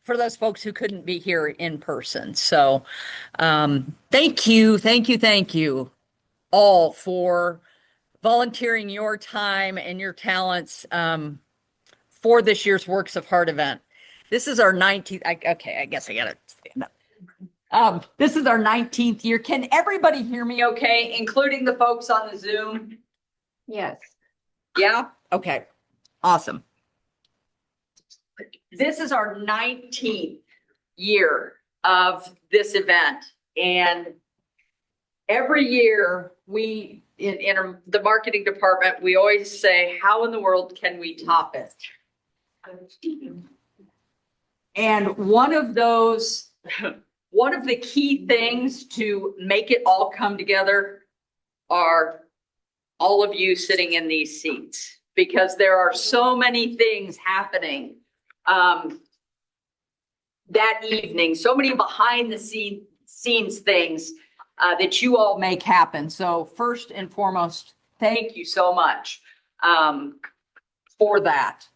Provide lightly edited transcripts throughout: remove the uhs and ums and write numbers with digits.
for those folks who couldn't be here in person. So thank you all for volunteering your time and your talents for this year's Works of Heart event. This is our 19th. Okay, I guess I gotta stand up. This is our 19th year. Can everybody hear me okay, including the folks on the Zoom? Yes. Yeah? Okay. Awesome. This is our 19th year of this event. And every year we, in the marketing department, we always say, how in the world can we top it? And one of the key things to make it all come together are all of you sitting in these seats, because there are so many things happening that evening, so many behind the scenes things that you all make happen. So first and foremost, thank you so much for that.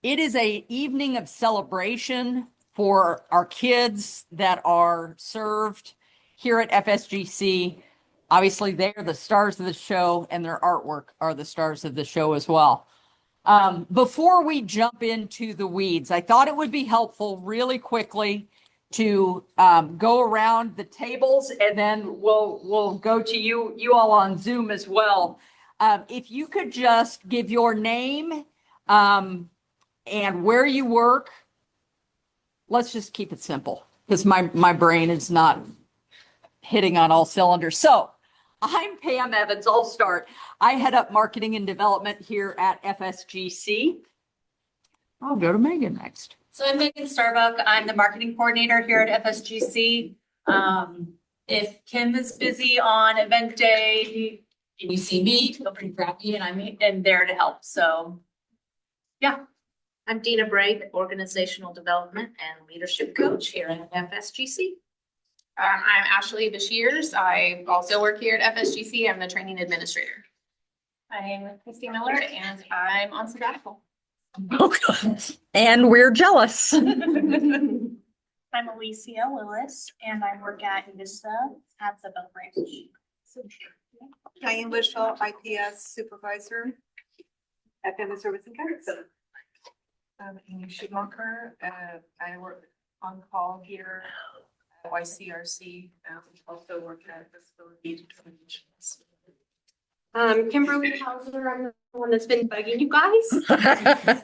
It is an evening of celebration for our kids that are served here at FSGC. Obviously, they are the stars of the show, and their artwork are the stars of the show as well. Before we jump into the weeds, I thought it would be helpful really quickly to go around the tables, and then we'll go to you all on Zoom as well. If you could just give your name and where you work. Let's just keep it simple, because my brain is not hitting on all cylinders. So I'm Pam Evans. I'll start. I head up marketing and development here at FSGC. I'll go to Megan next. So I'm Megan Starbuck. I'm the marketing coordinator here at FSGC. If Kim is busy on event day and you see me, feel free to grab me, and I'm there to help. So yeah. I'm Dina Brake, organizational development and leadership coach here at FSGC. I'm Ashley Bashirs. I also work here at FSGC. I'm the training administrator. I'm Christy Miller and I'm on sabbatical. Okay. And we're jealous. I'm Alicia Lewis and I work at Vista at the Bell Branch. Diane Bushell, IPS supervisor at Family Service and Guidance. Amy Schumacher, I work on call here at YCRC, also work at disability determinations. Kimberly Hauser, I'm the one that's been bugging you guys. Welcome.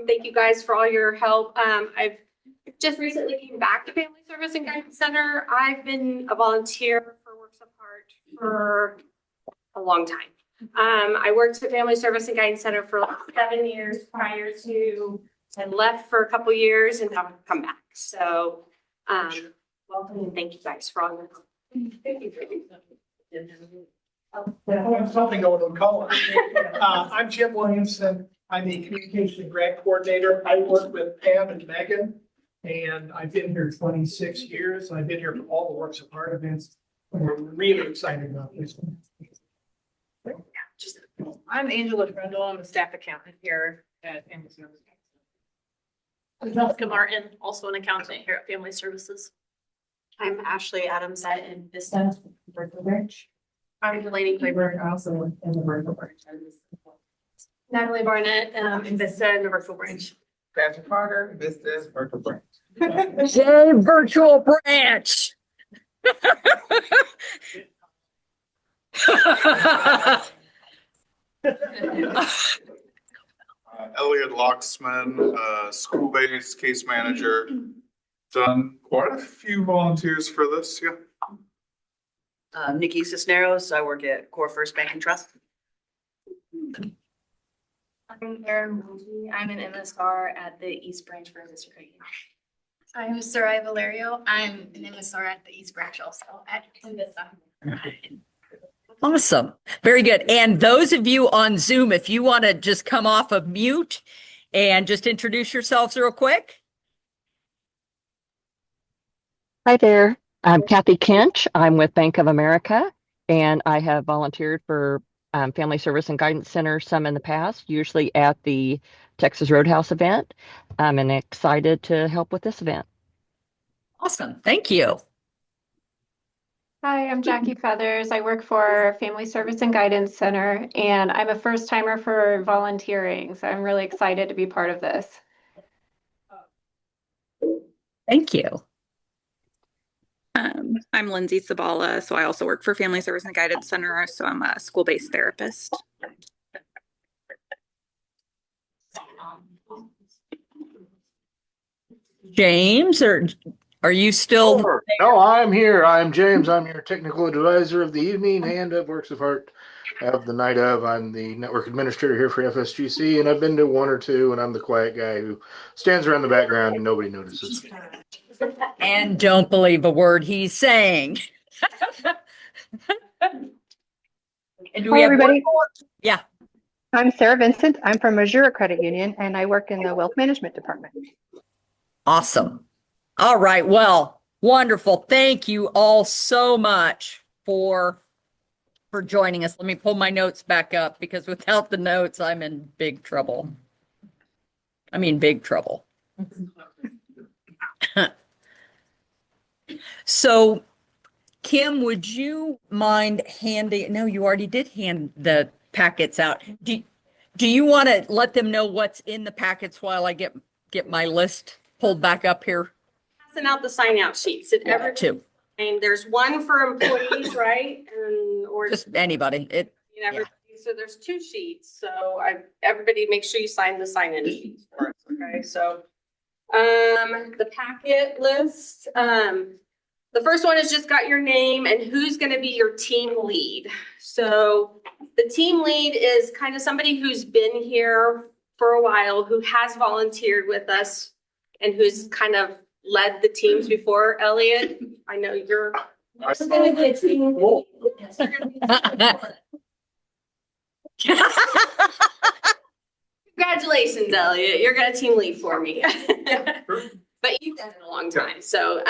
Thank you guys for all your help. I've just recently came back to Family Service and Guidance Center. I've been a volunteer for Works of Heart for a long time. I worked at Family Service and Guidance Center for like 7 years prior to, I left for a couple years and now I've come back. So welcome and thank you guys for all your help. I have something going on calling. I'm Jim Williamson. I'm the communication and grant coordinator. I work with Pam and Megan, and I've been here 26 years. I've been here for all the Works of Heart events. We're really excited about this one. I'm Angela Brundle. I'm a staff accountant here at Family Services. I'm Jessica Martin, also an accountant here at Family Services. I'm Ashley Adams at Vista, Berkeley Branch. I'm Delaney Clayburgh, also in the Berkeley Branch. Natalie Barnett, in Vista in the Virtual Branch. Patrick Carter, Vista, Virtual Branch. Yay, virtual branch. Elliot Locksman, school-based case manager. Done quite a few volunteers for this, yeah. Nikki Cisneros, I work at Core First Bank and Trust. I'm Erin Moody. I'm an MSR at the East Branch for District Right. I'm Sarai Valerio. I'm an MSR at the East Branch also at Vista. Awesome. Very good. And those of you on Zoom, if you want to just come off of mute and just introduce yourselves real quick. Hi there. I'm Kathy Kinch. I'm with Bank of America, and I have volunteered for Family Service and Guidance Center some in the past, usually at the Texas Roadhouse event. And excited to help with this event. Awesome. Thank you. Hi, I'm Jackie Feathers. I work for Family Service and Guidance Center, and I'm a first timer for volunteering. So I'm really excited to be part of this. Thank you. I'm Lindsay Sabala, so I also work for Family Service and Guidance Center, so I'm a school-based therapist. James, or are you still? Sure. No, I'm here. I'm James. I'm your technical advisor of the evening and of Works of Art of the night of. I'm the network administrator here for FSGC, and I've been to one or two, and I'm the quiet guy who stands around the background and nobody notices. And don't believe a word he's saying. And do we Hi, have everybody. one more? Yeah. I'm Sarah Vincent. I'm from Missouri Credit Union, and I work in the Wealth Management Department. Awesome. All right. Well, wonderful. Thank you all so much for joining us. Let me pull my notes back up because without the notes, I'm in big trouble. I mean, big trouble. So, Kim, would you mind handing? No, you already did hand the packets out. Do you want to let them know what's in the packets while I get my list pulled back up here? Passing out the sign out sheets. Did everybody? Too. And there's one for employees, right? And or Just anybody. everybody. So there's 2 sheets. So everybody make sure you sign the sign-in sheets for us. Okay. So the packet list. The first one has just got your name and who's going to be your team lead. So the team lead is kind of somebody who's been here for a while, who has volunteered with us, and who's kind of led the teams before. Elliot, I know you're going to be a team lead. Congratulations, Elliot. You're going to team lead for me. But you've done it a long time. So,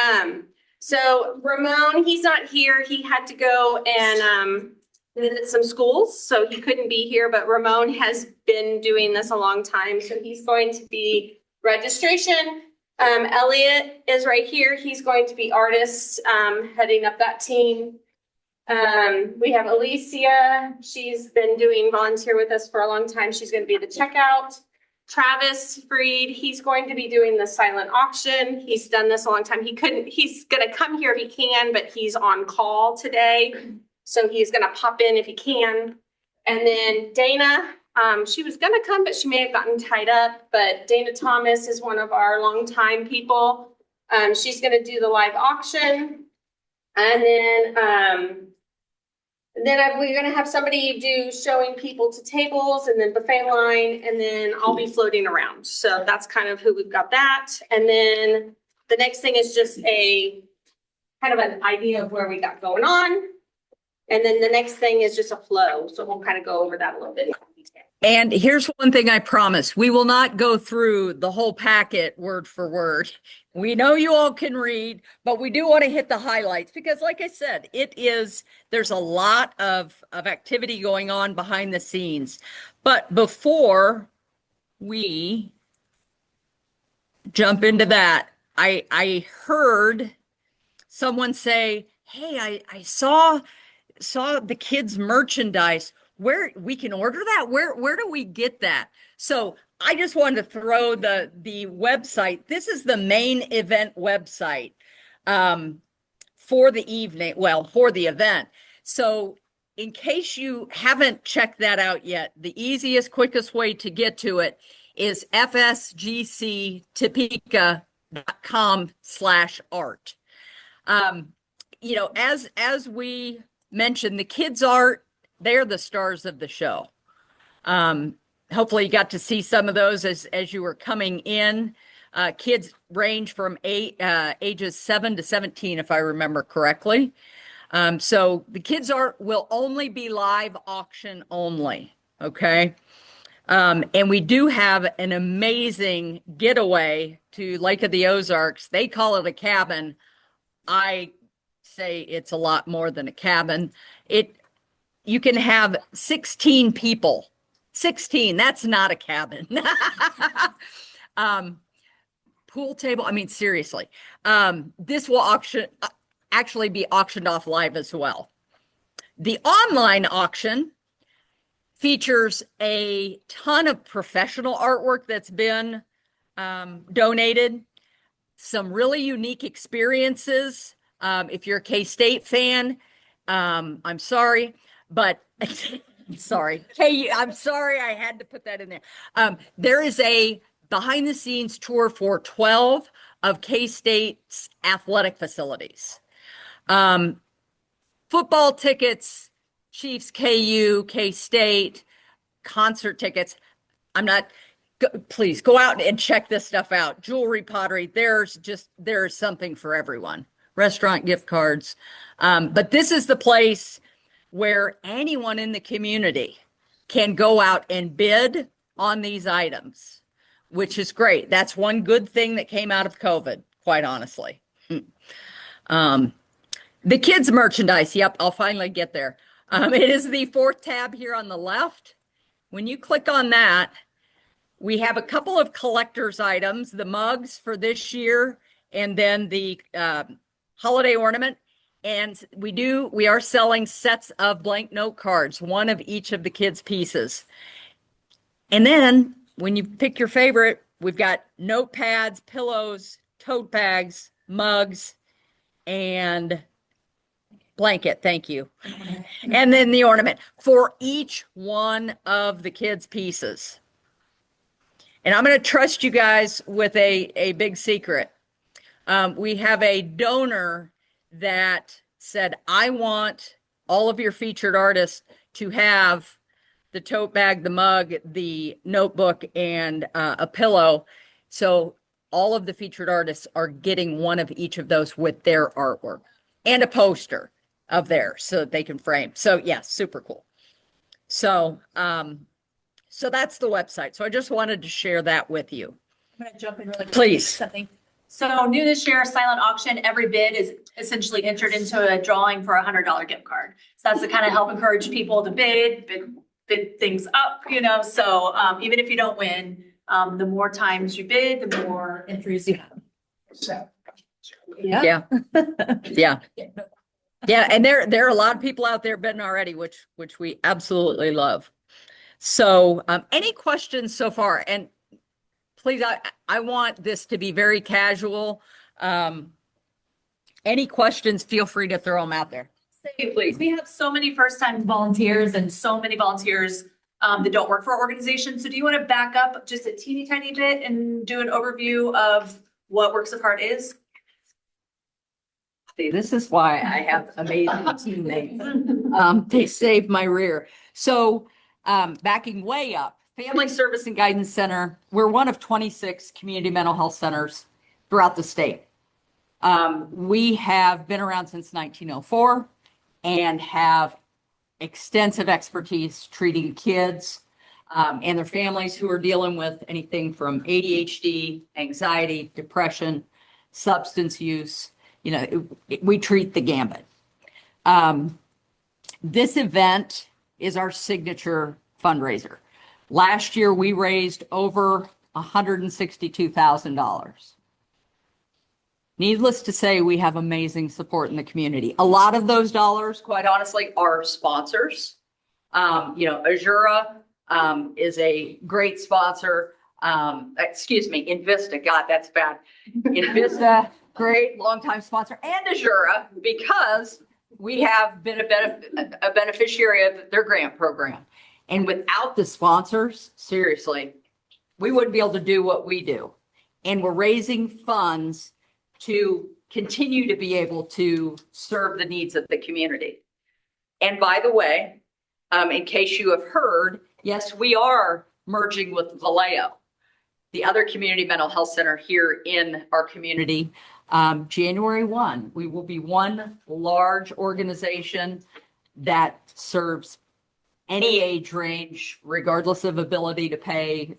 so Ramon, he's not here. He had to go and visit some schools, so he couldn't be here. But Ramon has been doing this a long time, so he's going to be registration. Elliot is right here. He's going to be artists, heading up that team. We have Alicia. She's been doing volunteer with us for a long time. She's going to be the checkout. Travis Freed, he's going to be doing the silent auction. He's done this a long time. He's going to come here if he can, but he's on call today. So he's going to pop in if he can. And then Dana, she was going to come, but she may have gotten tied up. But Dana Thomas is one of our longtime people. She's going to do the live auction. And then we're going to have somebody do showing people to tables, and then buffet line, and then I'll be floating around. So that's kind of who we've got that. And then the next thing is just a kind of an idea of where we got going on. And then the next thing is just a flow. So we'll kind of go over that a little bit. And here's one thing I promise. We will not go through the whole packet word for word. We know you all can read, but we do want to hit the highlights because like I said, there's a lot of activity going on behind the scenes. But before we jump into that, I heard someone say, hey, I saw the kids' merchandise. Where we can order that? Where do we get that? So I just wanted to throw the website. This is the main event website for the evening. Well, for the event. So in case you haven't checked that out yet, the easiest, quickest way to get to it is fsgctopeka.com/art. You know, as we mentioned, the kids' art, they're the stars of the show. Hopefully you got to see some of those as you were coming in. Kids range from ages 7 to 17, if I remember correctly. So the kids' art will only be live auction only, okay? And we do have an amazing getaway to Lake of the Ozarks. They call it a cabin. I say it's a lot more than a cabin. you can have 16 people. 16, that's not a cabin. Pool table, I mean, seriously. This will actually be auctioned off live as well. The online auction features a ton of professional artwork that's been donated, some really unique experiences. If you're a K-State fan, I'm sorry, but sorry. Hey, I'm sorry I had to put that in there. There is a behind the scenes tour for 12 of K-State's athletic facilities. Football tickets, Chiefs, KU, K-State, concert tickets. Please go out and check this stuff out. Jewelry, pottery, there's something for everyone. Restaurant gift cards. But this is the place where anyone in the community can go out and bid on these items, which is great. That's one good thing that came out of COVID, quite honestly. The kids merchandise. Yep, I'll finally get there. It is the fourth tab here on the left. When you click on that, we have a couple of collector's items, the mugs for this year, and then the holiday ornament. And we are selling sets of blank note cards, one of each of the kids' pieces. And then when you pick your favorite, we've got notepads, pillows, tote bags, mugs, and blanket. Thank you. And then the ornament for each one of the kids' pieces. And I'm going to trust you guys with a big secret. We have a donor that said, I want all of your featured artists to have the tote bag, the mug, the notebook, and a pillow. So all of the featured artists are getting one of each of those with their artwork and a poster of theirs so that they can frame. So yeah, super cool. So, so that's the website. So I just wanted to share that with you. I'm going to jump in really quick. Please. Something. So new this year, silent auction, every bid is essentially entered into a drawing for a $100 gift card. So that's to kind of help encourage people to bid things up, so even if you don't win, the more times you bid, the more entries you have. Yeah. Yeah. And there are a lot of people out there bidding already, which we absolutely love. So any questions so far? And please, I want this to be very casual. Any questions, feel free to throw them out there. Please. We have so many first-time volunteers and so many volunteers that don't work for our organization. So do you want to back up just a teeny tiny bit and do an overview of what Works of Heart is? See, this is why I have amazing teammates. They saved my rear. So backing way up, Family Service and Guidance Center, we're one of 26 community mental health centers throughout the state. We have been around since 1904 and have extensive expertise treating kids and their families who are dealing with anything from ADHD, anxiety, depression, substance use. We treat the gambit. This event is our signature fundraiser. Last year, we raised over $162,000. Needless to say, we have amazing support in the community. A lot of those dollars, quite honestly, are sponsors. Azura is a great sponsor. Invista, God, that's bad. Invista, great longtime sponsor, and Azura, because we have been a beneficiary of their grant program. And without the sponsors, seriously, we wouldn't be able to do what we do. And we're raising funds to continue to be able to serve the needs of the community. And by the way, in case you have heard, yes, we are merging with Vallejo, the other community mental health center here in our community. January 1, we will be one large organization that serves any age range, regardless of ability to pay.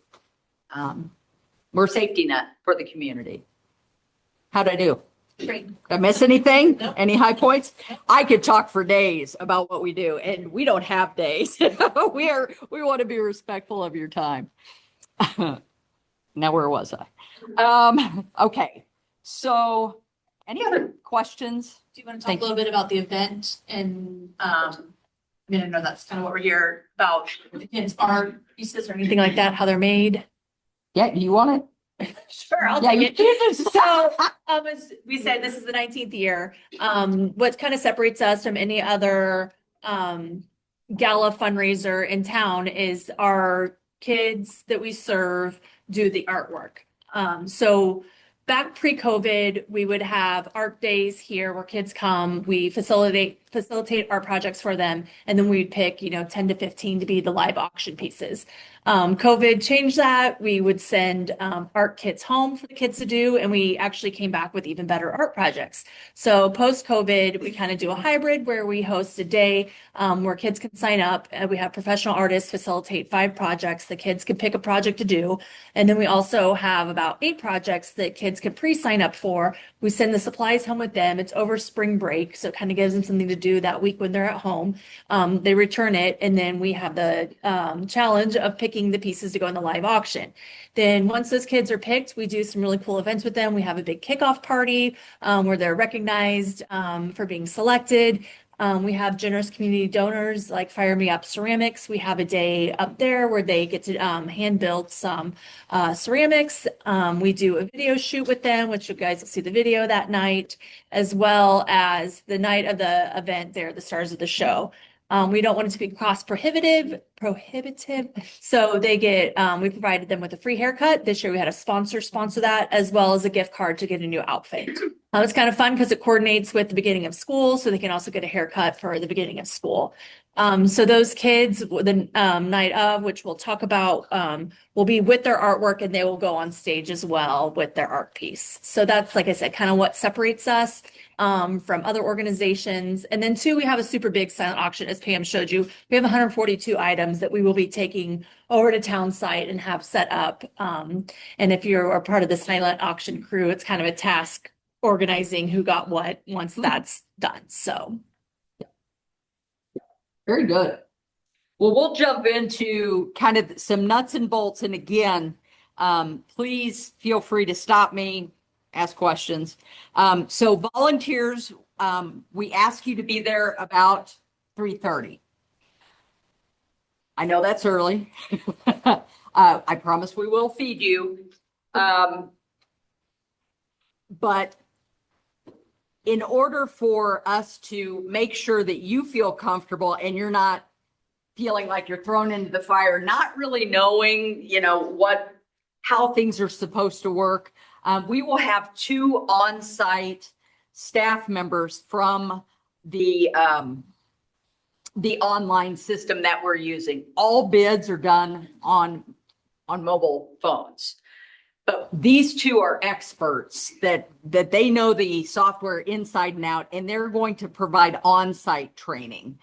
We're a safety net for the community. How'd I do? Did I miss anything? Any high points? I could talk for days about what we do, and we don't have days. We want to be respectful of your time. Now, where was I? Okay. So any other questions? Do you want to talk a little bit about the event and, I mean, I know that's kind of what we're here about, the kids' art pieces or anything like that, how they're made? Yeah, you want it? Sure, I'll Yeah, take you it. So, as we said, this is the 19th year. What kind of separates us from any other gala fundraiser in town is our kids that we serve do the artwork. So back pre-COVID, we would have art days here where kids come, we facilitate our projects for them, and then we'd pick, 10 to 15 to be the live auction pieces. COVID changed that. We would send art kits home for the kids to do, and we actually came back with even better art projects. So post-COVID, we kind of do a hybrid where we host a day where kids can sign up. We have professional artists facilitate 5 projects. The kids can pick a project to do. And then we also have about 8 projects that kids can pre-sign up for. We send the supplies home with them. It's over spring break, so it kind of gives them something to do that week when they're at home. They return it, and then we have the challenge of picking the pieces to go in the live auction. Then once those kids are picked, we do some really cool events with them. We have a big kickoff party where they're recognized for being selected. We have generous community donors like Fire Me Up Ceramics. We have a day up there where they get to hand build some ceramics. We do a video shoot with them, which you guys will see the video that night, as well as the night of the event. They're the stars of the show. We don't want it to be cost prohibitive. So they get, we provided them with a free haircut. This year we had a sponsor that, as well as a gift card to get a new outfit. It's kind of fun because it coordinates with the beginning of school, so they can also get a haircut for the beginning of school. So those kids, the night of, which we'll talk about, will be with their artwork, and they will go on stage as well with their art piece. So that's, like I said, kind of what separates us from other organizations. And then 2, we have a super big silent auction, as Pam showed you. We have 142 items that we will be taking over to town site and have set up. And if you're a part of the silent auction crew, it's kind of a task organizing who got what once that's done. So. Very good. Well, we'll jump into kind of some nuts and bolts. And again, please feel free to stop me, ask questions. So volunteers, we ask you to be there about 3:30. I know that's early. I promise we will feed you. But in order for us to make sure that you feel comfortable and you're not feeling like you're thrown into the fire, not really knowing, how things are supposed to work, we will have 2 on-site staff members from the online system that we're using. All bids are done on mobile phones. But these 2 are experts that they know the software inside and out, and they're going to provide on-site training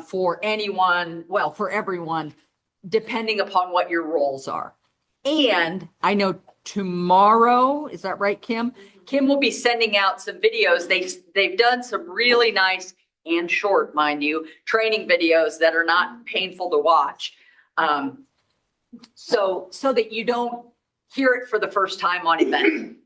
for everyone, depending upon what your roles are. And I know tomorrow, is that right, Kim? Kim will be sending out some videos. They've done some really nice and short, mind you, training videos that are not painful to watch. So that you don't hear it for the first time on event.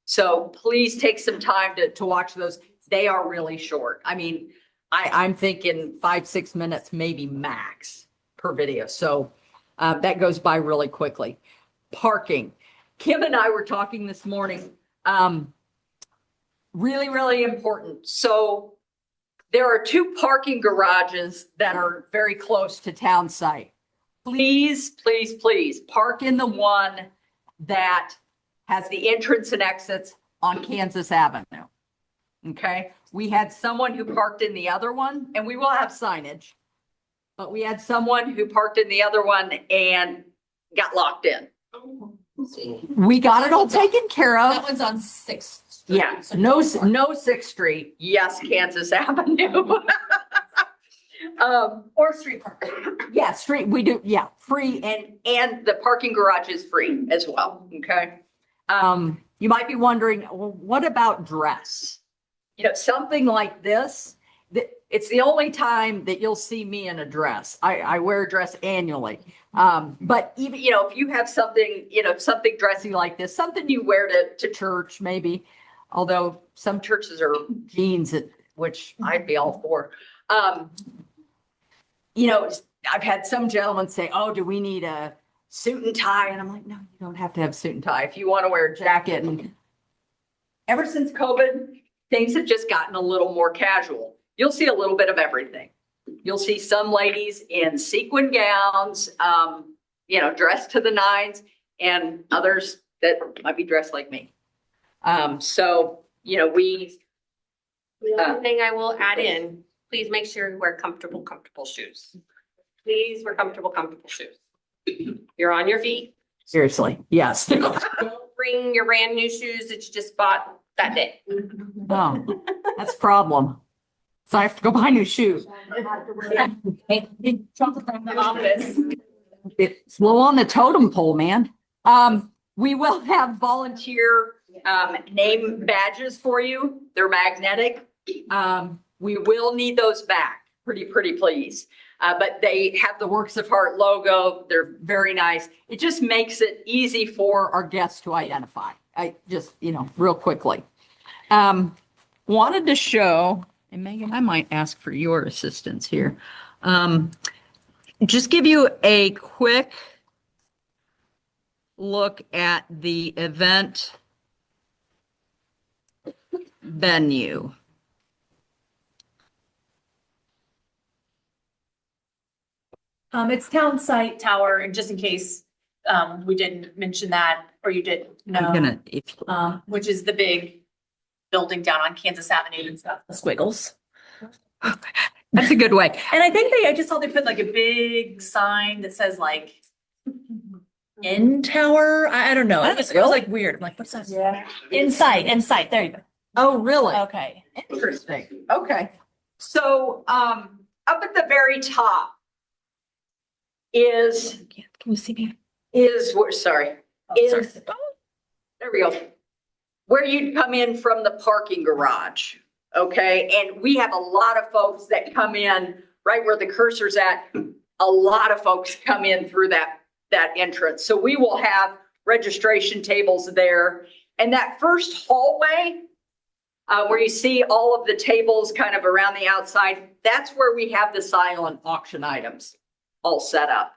So please take some time to watch those. They are really short. I mean, I'm thinking 5-6 minutes, maybe max per video. So that goes by really quickly. Parking. Kim and I were talking this morning. Really, really important. So there are 2 parking garages that are very close to town site. Please, please, please park in the one that has the entrance and exits on Kansas Avenue. Okay. We had someone who parked in the other one, and we will have signage, but we had someone who parked in the other one and got locked in. We got it all taken care of. That one's on 6th Street. Yeah, no 6th Street. Yes, Kansas Avenue. Or street parking. Yeah, street, we do, yeah, free, and the parking garage is free as well, okay? You might be wondering, well, what about dress? You know, something like this, it's the only time that you'll see me in a dress. I wear a dress annually. But even, you know, if you have something, you know, something dressy like this, something you wear to church, maybe, although some churches are jeans, which I'd be all for. You know, I've had some gentlemen say, oh, do we need a suit and tie? And I'm like, no, you don't have to have a suit and tie. If you want to wear a jacket. And ever since COVID, things have just gotten a little more casual. You'll see a little bit of everything. You'll see some ladies in sequin gowns, you know, dressed to the nines, and others that might be dressed like me. So, you know, The only thing I will add in, please make sure you wear comfortable shoes. Please wear comfortable shoes. You're on your feet. Seriously, yes. Don't bring your brand new shoes that you just bought that day. Oh, that's a problem. So I have to go buy new shoes. It's low on the totem pole, man. We will have volunteer name badges for you. They're magnetic. We will need those back, pretty please. But they have the Works of Heart logo. They're very nice. It just makes it easy for our guests to identify. I just, you know, real quickly. Wanted to show, and Megan, I might ask for your assistance here. Just give you a quick look at the event venue. It's Town Site Tower, and just in case we didn't mention that, or you didn't know, which is the big building down on Kansas Avenue and stuff, the squiggles. That's a good way. And I think I just saw they put like a big sign that says like in tower. I don't know. It was like weird. I'm like, what's that? Yeah. Insight. There you go. Oh, really? Okay. Interesting. Okay. So, up at the very top is, Can you see me? there we go. Where you'd come in from the parking garage. Okay. And we have a lot of folks that come in right where the cursor's at. A lot of folks come in through that entrance. So we will have registration tables there. And that first hallway, where you see all of the tables kind of around the outside, that's where we have the silent auction items all set up.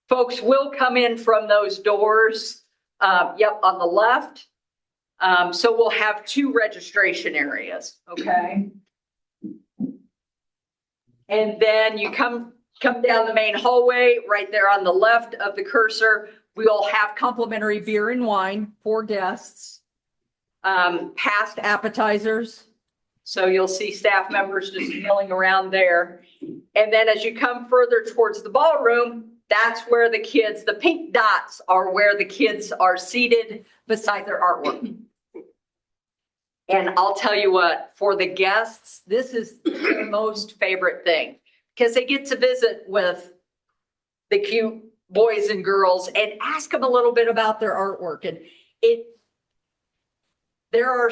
Folks will come in from those doors, on the left. So we'll have 2 registration areas, okay? And then you come down the main hallway, right there on the left of the cursor. We'll have complimentary beer and wine for guests. Past appetizers. So you'll see staff members just milling around there. And then as you come further towards the ballroom, that's where the kids, the pink dots are where the kids are seated beside their artwork. And I'll tell you what, for the guests, this is their most favorite thing because they get to visit with the cute boys and girls and ask them a little bit about their artwork. And there are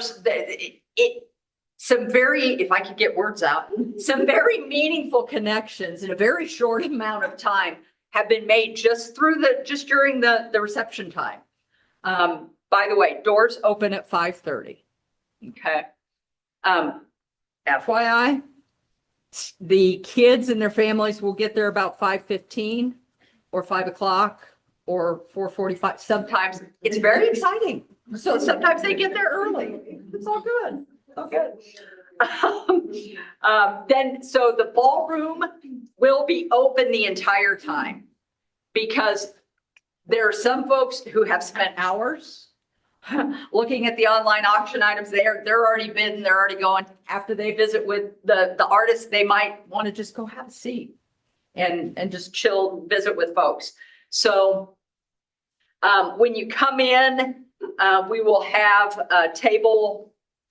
some very, if I could get words out, some very meaningful connections in a very short amount of time have been made just during the reception time. By the way, doors open at 5:30. Okay. FYI, the kids and their families will get there about 5:15 or 5 o'clock or 4:45. Sometimes it's very exciting. So sometimes they get there early. It's all good. So the ballroom will be open the entire time because there are some folks who have spent hours looking at the online auction items. They're already bidding, they're already going. After they visit with the artist, they might want to just go have a seat and just chill, visit with folks. So when you come in, we will have a table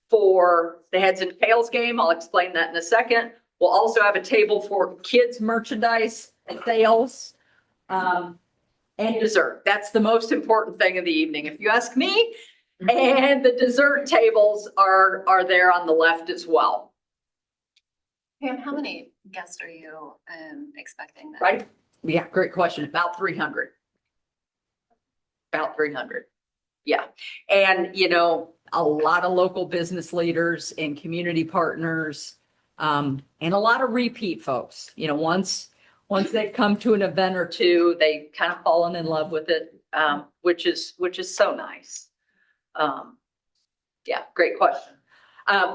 for the heads and tails game. I'll explain that in a second. We'll also have a table for kids merchandise and sales, and dessert. That's the most important thing of the evening. If you ask me, And the dessert tables are there on the left as well, Pam, how many guests are you expecting? Then? right? Yeah, great question. About 300. About 300. Yeah. And, you know, a lot of local business leaders and community partners, and a lot of repeat folks. You know, once they've come to an event or two, they kind of fallen in love with it, which is so nice. Yeah, great question.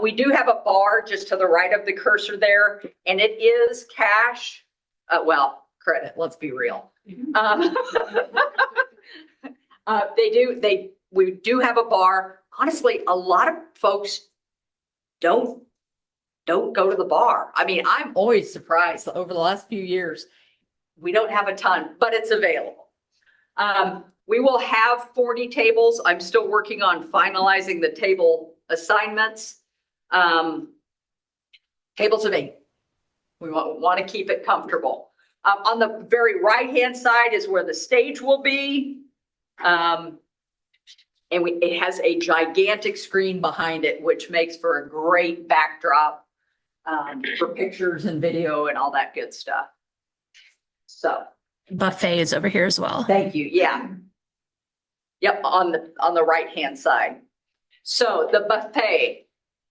We do have a bar just to the right of the cursor there, and it is cash. Well, credit, let's be real. We do have a bar. Honestly, a lot of folks don't go to the bar. I mean, I'm always surprised over the last few years, we don't have a ton, but it's available. We will have 40 tables. I'm still working on finalizing the table assignments. Tables of 8. We want to keep it comfortable. On the very right-hand side is where the stage will be. And it has a gigantic screen behind it, which makes for a great backdrop for pictures and video and all that good stuff. So. Buffet is over here as well. Thank you. Yeah. Yep, on the right-hand side. So the buffet,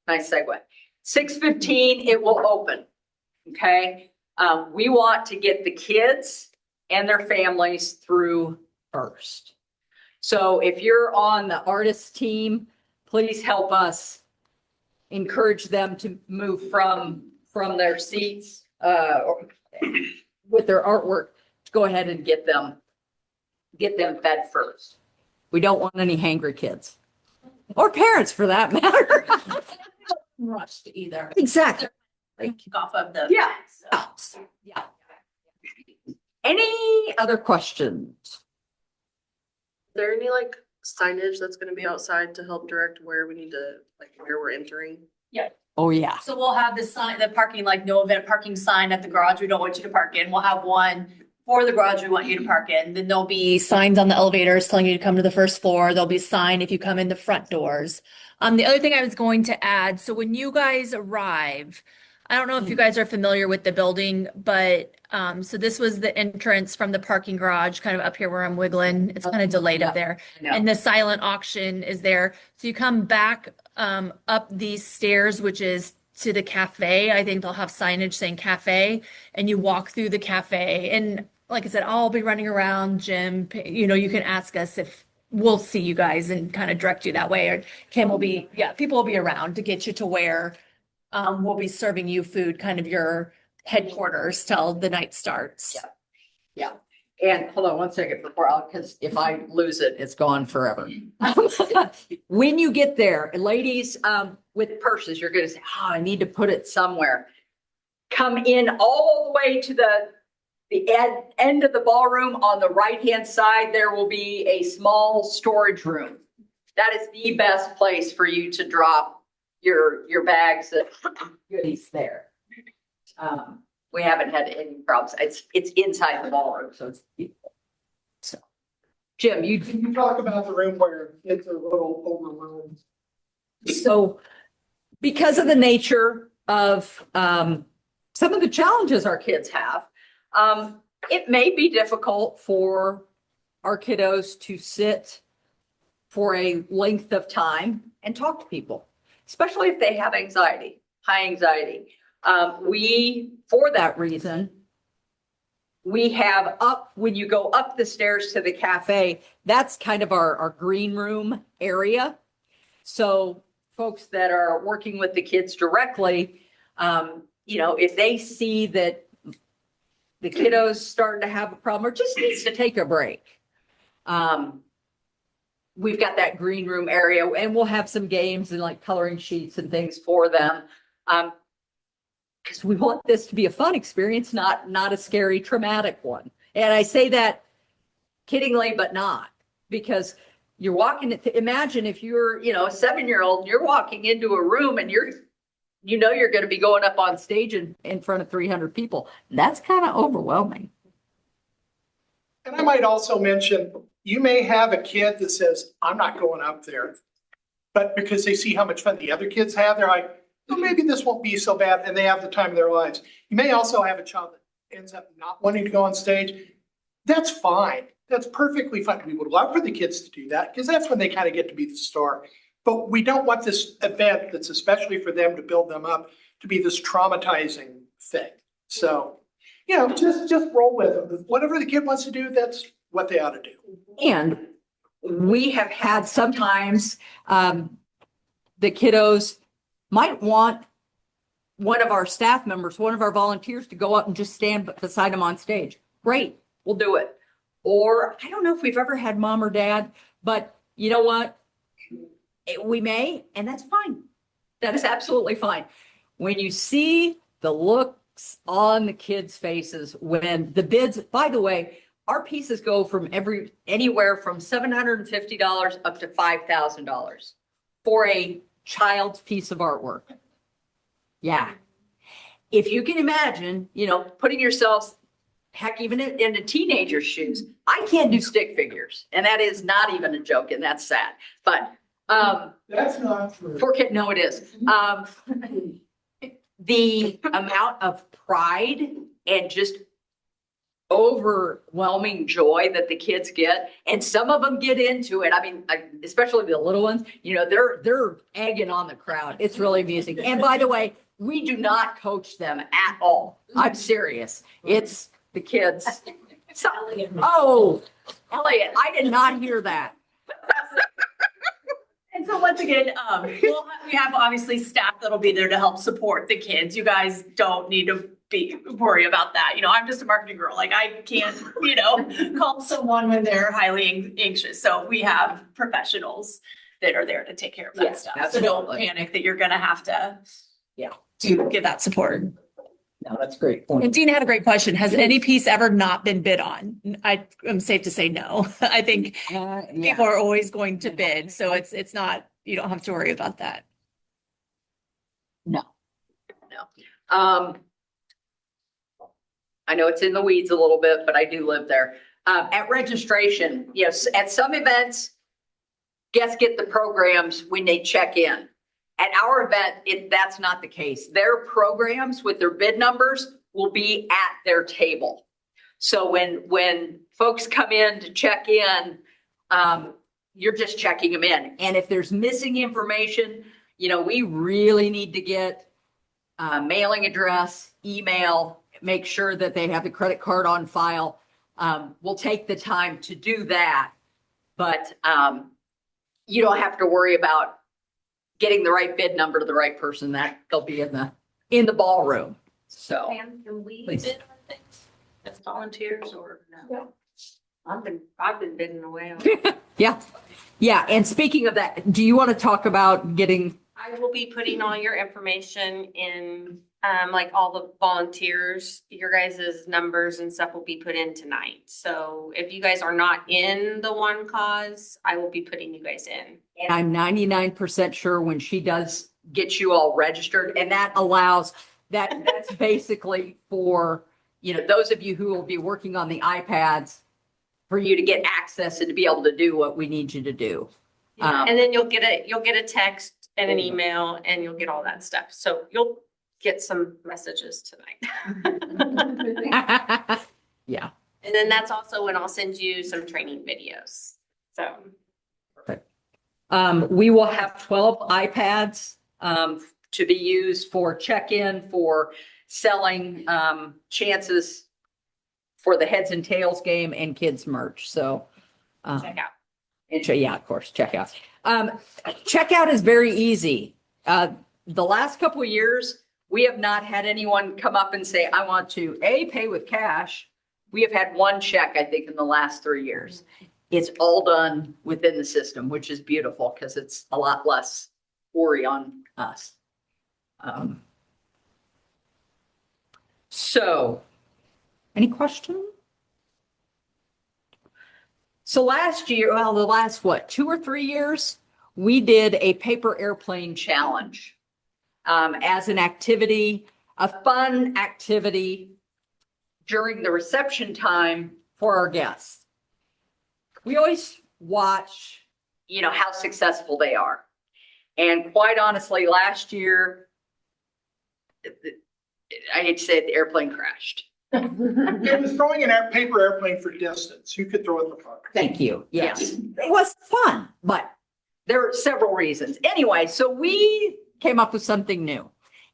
nice segue. 6:15, it will open. Okay. We want to get the kids and their families through first. So if you're on the artist team, please help us encourage them to move from their seats with their artwork to go ahead and get them fed first. We don't want any hangry kids or parents for that matter. Rushed either. Exactly. Kick off of the. Yeah. Yeah. Any other questions? Is there any like signage that's gonna be outside to help direct where we need to, like where we're entering? Yeah. Oh, yeah. So we'll have the sign, the parking, like no event parking sign at the garage we don't want you to park in. We'll have one for the garage we want you to park in. Then there'll be signs on the elevators telling you to come to the first floor. There'll be a sign if you come in the front doors. The other thing I was going to add, so when you guys arrive, I don't know if you guys are familiar with the building, but so this was the entrance from the parking garage, kind of up here where I'm wiggling. It's kind of delayed up there. And the silent auction is there. So you come back up these stairs, which is to the cafe. I think they'll have signage saying cafe, and you walk through the cafe. And like I said, I'll be running around, Jim, you know, you can ask us if we'll see you guys and kind of direct you that way. Or Kim will be, people will be around to get you to where we'll be serving you food, kind of your headquarters till the night starts. Yeah. And hold on one second because if I lose it, it's gone forever. When you get there, ladies with purses, you're going to say, oh, I need to put it somewhere. Come in all the way to the end of the ballroom. On the right-hand side, there will be a small storage room. That is the best place for you to drop your bags of goodies there. We haven't had any problems. It's inside the ballroom, so it's beautiful. So, Jim, you talk about the room where kids are a little overwhelmed. So, because of the nature of some of the challenges our kids have, it may be difficult for our kiddos to sit for a length of time and talk to people, especially if they have anxiety, high anxiety. For that reason, we have when you go up the stairs to the cafe, that's kind of our green room area. So folks that are working with the kids directly, you know, if they see that the kiddo's starting to have a problem or just needs to take a break, we've got that green room area, and we'll have some games and like coloring sheets and things for them. Because we want this to be a fun experience, not a scary, traumatic one. And I say that kiddingly, but not, because you're walking. Imagine if you're, you know, a 7-year-old, and you're walking into a room and you're going to be going up on stage in front of 300 people. That's kind of overwhelming. And I might also mention, you may have a kid that says, I'm not going up there. but because they see how much fun the other kids have, they're like, oh, maybe this won't be so bad, and they have the time of their lives. You may also have a child that ends up not wanting to go on stage. That's fine. That's perfectly fine. We would love for the kids to do that because that's when they kind of get to be the star. But we don't want this event that's especially for them to build them up to be this traumatizing thing. So, you know, just roll with them. Whatever the kid wants to do, that's what they ought to do. And we have had sometimes, the kiddos might want one of our staff members, one of our volunteers to go up and just stand beside them on stage. Great, we'll do it. Or I don't know if we've ever had mom or dad, but you know what? We may, and that's fine. That is absolutely fine. When you see the looks on the kids' faces when the bids, by the way, our pieces go from anywhere from $750 up to $5,000 for a child's piece of artwork. Yeah. If you can imagine, you know, putting yourselves, heck, even in a teenager's shoes, I can't do stick figures. And that is not even a joke, and that's sad. But that's not true. No, it is. The amount of pride and just overwhelming joy that the kids get, and some of them get into it. I mean, especially the little ones, you know, they're egging on the crowd. It's really amusing. And by the way, we do not coach them at all. I'm serious. It's the kids. So, oh, Elliot, I did not hear that. And so once again, we have obviously staff that'll be there to help support the kids. You guys don't need to worry about that. You know, I'm just a marketing girl. Like I can't, you know, call someone when they're highly anxious. So we have professionals that are there to take care of that stuff. So don't panic that you're gonna have to, to give that support. No, that's great. And Dina had a great question. Has any piece ever not been bid on? I'm safe to say no. I think people are always going to bid, so it's not, you don't have to worry about that. No. I know it's in the weeds a little bit, but I do live there. At registration, yes, at some events, guests get the programs when they check in. At our event, that's not the case. Their programs with their bid numbers will be at their table. So when folks come in to check in, you're just checking them in. And if there's missing information, you know, we really need to get mailing address, email, make sure that they have the credit card on file. We'll take the time to do that, but you don't have to worry about getting the right bid number to the right person. That they'll be in the ballroom. So Pam, can we Please. bid on things as volunteers or no? I've been bidding away on. yeah. And speaking of that, do you want to talk about getting? I will be putting all your information in, like all the volunteers, your guys' numbers and stuff will be put in tonight. So if you guys are not in the one cause, I will be putting you guys in. And I'm 99% sure when she does get you all registered, and that allows that's basically for, you know, those of you who will be working on the iPads, for you to get access and to be able to do what we need you to do. And then you'll get a text and an email and you'll get all that stuff. So you'll get some messages tonight. Yeah. And then that's also when I'll send you some training videos. So. Perfect. We will have 12 iPads to be used for check-in, for selling chances for the heads and tails game and kids merch. So check out. Yeah, of course, checkout. Checkout is very easy. The last couple of years, we have not had anyone come up and say, I want to pay with cash. We have had one check, I think, in the last 3 years. It's all done within the system, which is beautiful because it's a lot less worry on us. So, any questions? So last year, well, the last, 2 or 3 years, we did a paper airplane challenge as an activity, a fun activity during the reception time for our guests. We always watch, you know, how successful they are. And quite honestly, last year, I hate to say it, the airplane crashed. It was throwing an paper airplane for distance. Who could throw it the fuck? Thank you. Yes. It was fun, but there are several reasons. Anyway, so we came up with something new.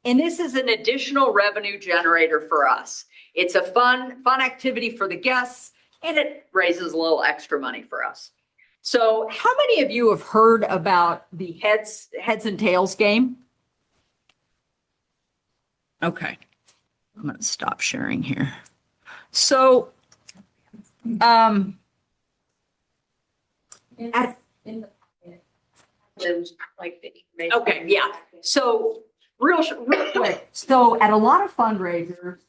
And this is an additional revenue generator for us. It's a fun activity for the guests, and it raises a little extra money for us. So how many of you have heard about the heads and tails game? Okay. I'm going to stop sharing here. So, okay, yeah. So real quick. So at a lot of fundraisers,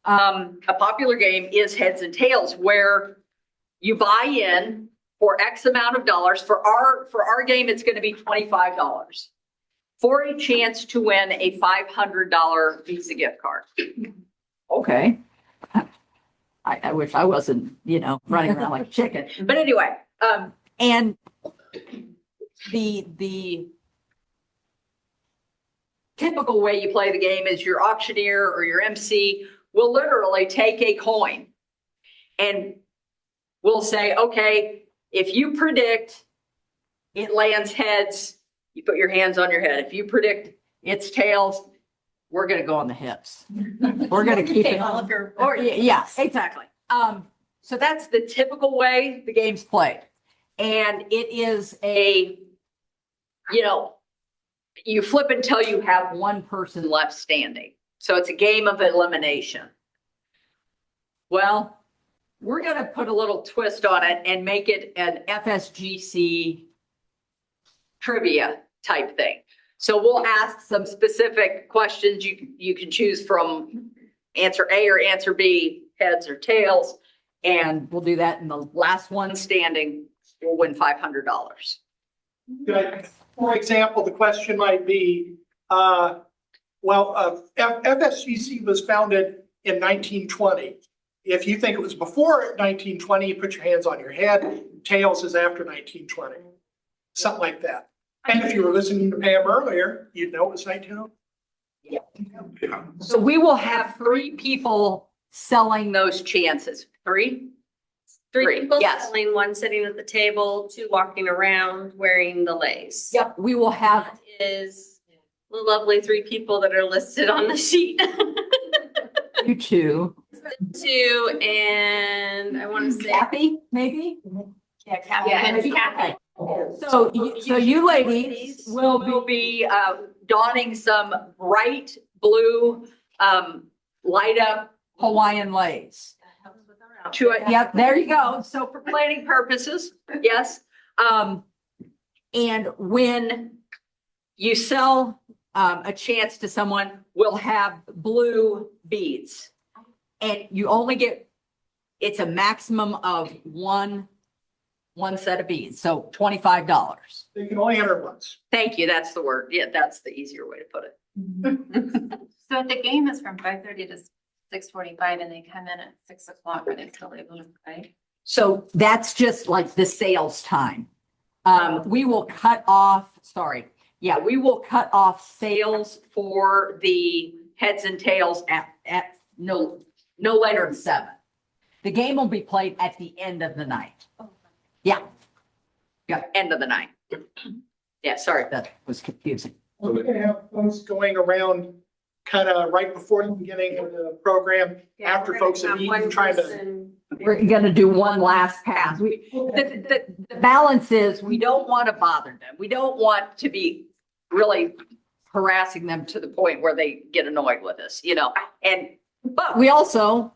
a popular game is heads and tails, where you buy in for X amount of dollars. For our game, it's going to be $25 for a chance to win a $500 Visa gift card. Okay. I wish I wasn't, running around like a chicken. But anyway, and the typical way you play the game is your auctioneer or your MC will literally take a coin and will say, okay, if you predict it lands heads, you put your hands on your head. If you predict it's tails, we're going to go on the hips. We're going to keep it all of your. Or yeah, exactly. So that's the typical way the game's played, and it is you flip until you have one person left standing. So it's a game of elimination. Well, we're going to put a little twist on it and make it an FSGC trivia type thing. So we'll ask some specific questions. You can choose from answer A or answer B, heads or tails, and we'll do that. And the last one standing will win $500. For example, the question might be, FSGC was founded in 1920. If you think it was before 1920, you put your hands on your head. Tails is after 1920, something like that. And if you were listening to Pam earlier, you'd know it was 1920. Yeah. So we will have 3 people selling those chances. 3? Three people yes. selling, one sitting at the table, 2 walking around wearing the lace. Yep, we will have. That is the lovely 3 people that are listed on the sheet. You 2. 2, and I want to say Kathy, maybe? Yeah, Kathy. Yeah, Kathy. So you ladies will be donning some bright blue light up Hawaiian lace. Yep, there you go. So for planning purposes, yes. And when you sell a chance to someone, we'll have blue beads. And you only get, it's a maximum of one set of beads, so $25. You can only enter once. Thank you, that's the word. Yeah, that's the easier way to put it. So the game is from 5:30 to 6:45 and they come in at 6 o'clock and it's totally right? So that's just like the sales time. We will cut off sales for the heads and tails at no later than 7. The game will be played at the end of the night. Yeah, end of the night. Yeah, sorry, that was confusing. We're going to have folks going around kind of right before the beginning of the program, after folks have eaten, trying to. We're going to do one last pass. The balance is we don't want to bother them. We don't want to be really harassing them to the point where they get annoyed with us, but we also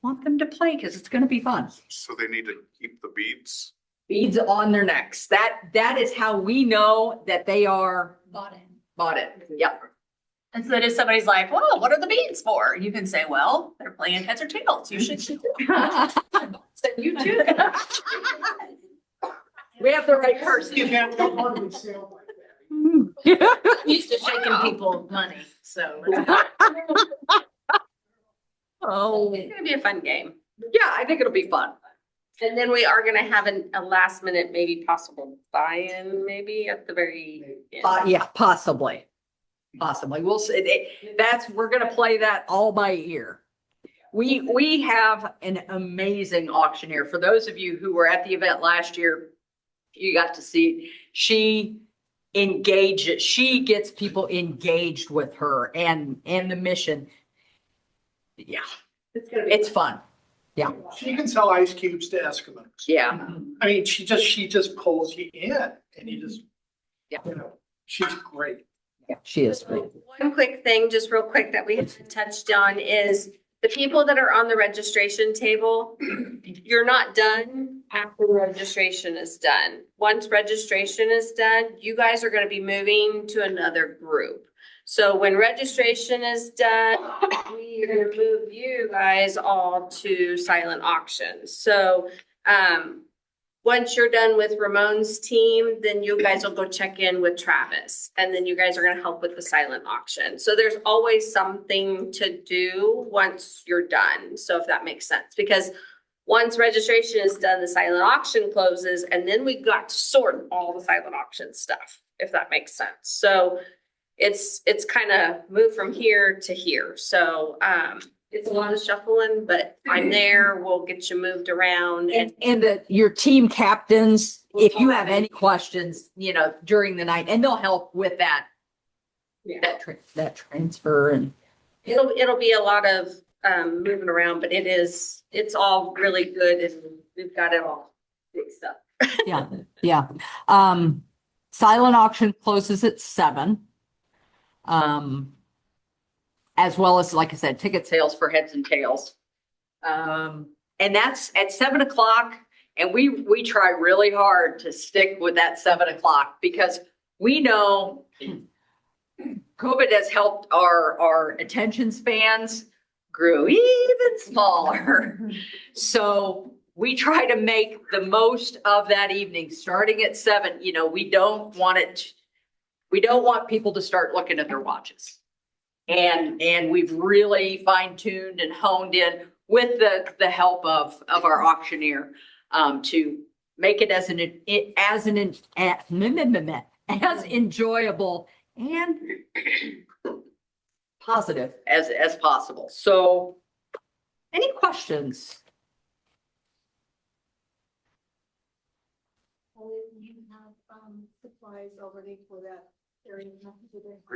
want them to play because it's going to be fun. So they need to keep the beads? Beads on their necks. That is how we know that they are bought it. Yep. And so that if somebody's like, well, what are the beads for? You can say, well, they're playing heads or tails. You should. So you too. We have the right person. Used to shaking people money, so. Oh, it's gonna be a fun game. yeah, I think it'll be fun. And then we are gonna have a last minute, maybe possible buy-in, maybe at the very end. Yeah, possibly. Possibly. We'll see. We're gonna play that all by ear. We have an amazing auctioneer. For those of you who were at the event last year, you got to see, she gets people engaged with her and the mission. Yeah, it's fun. Yeah. She can sell ice cubes to Eskimos. Yeah. I mean, she just pulls you in and you just, Yeah. She's great. Yeah, she is. One quick thing, just real quick, that we haven't touched on is the people that are on the registration table, you're not done after registration is done. Once registration is done, you guys are gonna be moving to another group. So when registration is done, we are gonna move you guys all to silent auction. So, once you're done with Ramon's team, then you guys will go check in with Travis. And then you guys are gonna help with the silent auction. So there's always something to do once you're done. So if that makes sense, because once registration is done, the silent auction closes, and then we got to sort all the silent auction stuff, if that makes sense. So it's kind of moved from here to here. So, it's a lot of shuffling, but I'm there. We'll get you moved around and Your team captains, if you have any questions, during the night, and they'll help with that. Yeah. That transfer and. it'll be a lot of moving around, but it's all really good and we've got it all fixed up. Yeah, yeah. Silent auction closes at 7. As well as, like I said, ticket sales for heads and tails. And that's at 7 o'clock. And we try really hard to stick with that 7 o'clock because we know COVID has helped our attention spans grew even smaller. So we try to make the most of that evening, starting at 7. We don't want people to start looking at their watches. And we've really fine-tuned and honed in with the help of our auctioneer to make it as enjoyable and positive as possible. So, any questions? You have supplies already for that area.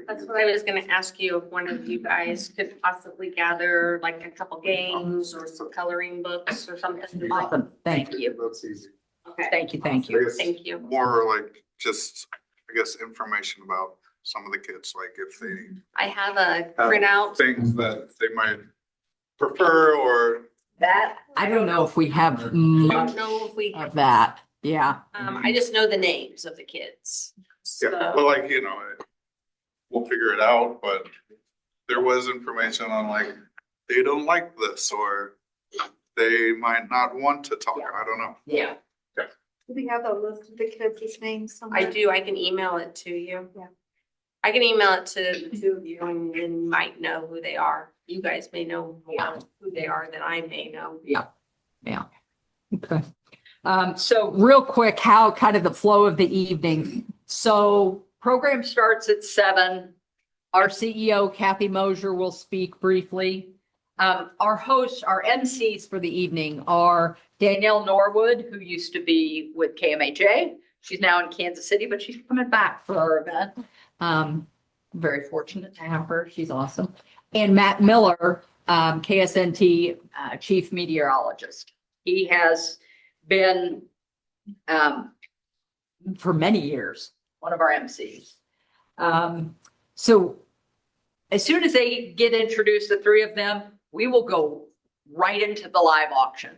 That's what I was gonna ask you, if one of you guys could possibly gather like a couple games or some coloring books or something. Awesome. Thank you. That's easy. Okay, Thank you. Thank I you. guess thank you. More like just, I guess, information about some of the kids, like if they I have a have printout. things that they might prefer or. That, I don't know if we have I much don't know if we, of that. Yeah. I just know the names of the kids. Yeah, but So, like, we'll figure it out, but there was information on like, they don't like this, or they might not want to talk, I don't know. Yeah. Do we have a list of the kids' names somewhere? I do, I can email it to you. Yeah. I can email it to the two of you and you might know who they are. You guys may know more who they are than I may know. Yeah. Okay. So real quick, how kind of the flow of the evening. So program starts at 7. Our CEO, Kathy Mosier, will speak briefly. Our hosts, our MCs for the evening are Danielle Norwood, who used to be with KMHA. She's now in Kansas City, but she's coming back for our event. Very fortunate to have her. She's awesome. And Matt Miller, KSNT chief meteorologist. He has been for many years one of our MCs. So as soon as they get introduced, the three of them, we will go right into the live auction.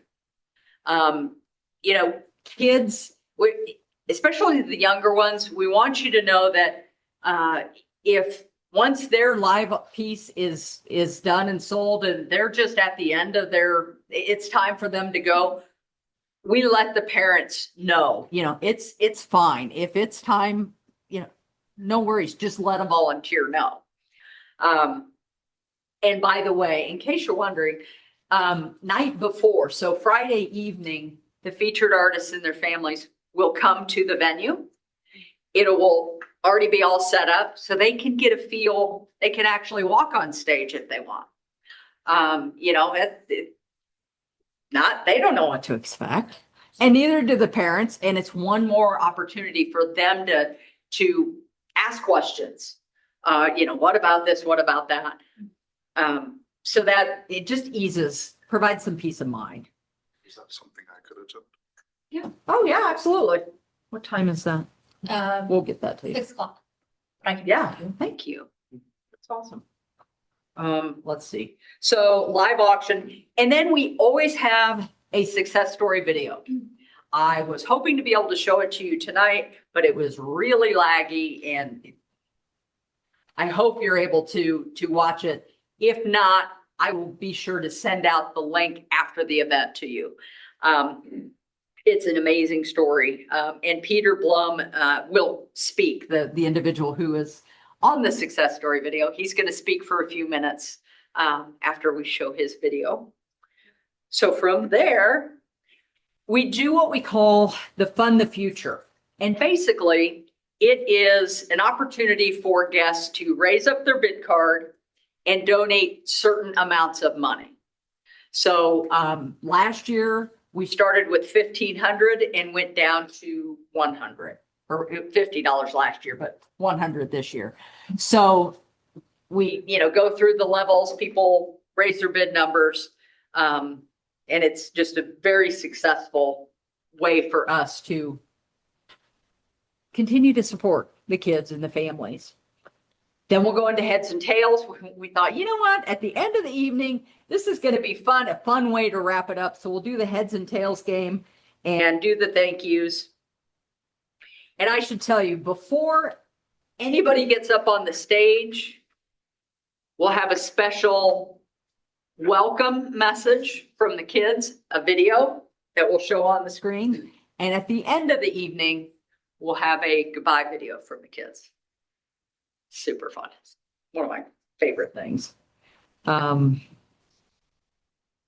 Kids, especially the younger ones, we want you to know that if once their live piece is done and sold and they're just at the end of it's time for them to go, we let the parents know, it's fine. If it's time, no worries, just let them volunteer know. And by the way, in case you're wondering, night before, so Friday evening, the featured artists and their families will come to the venue. It will already be all set up so they can get a feel. They can actually walk on stage if they want. You know, they don't know what to expect, and neither do the parents. And it's one more opportunity for them to ask questions. You know, what about this? What about that? So that it just provides some peace of mind. Is that something I could attend? Yeah. Oh, yeah, absolutely. What time is that? We'll get that to you. 6 o'clock. Yeah, thank you. That's awesome. Let's see. So live auction, and then we always have a success story video. I was hoping to be able to show it to you tonight, but it was really laggy, and I hope you're able to watch it. If not, I will be sure to send out the link after the event to you. It's an amazing story. And Peter Blum will speak, the individual who is on the success story video. He's going to speak for a few minutes after we show his video. So from there, we do what we call the Fund the Future. And basically, it is an opportunity for guests to raise up their bid card and donate certain amounts of money. So last year, we started with $1,500 and went down to $100, or $50 last year, but $100 this year. So we, go through the levels, people raise their bid numbers. And it's just a very successful way for us to continue to support the kids and the families. Then we'll go into heads and tails. We thought, you know what, at the end of the evening, this is going to be fun, a fun way to wrap it up. So we'll do the heads and tails game and do the thank yous. And I should tell you, before anybody gets up on the stage, we'll have a special welcome message from the kids, a video that will show on the screen. And at the end of the evening, we'll have a goodbye video from the kids. Super fun. One of my favorite things.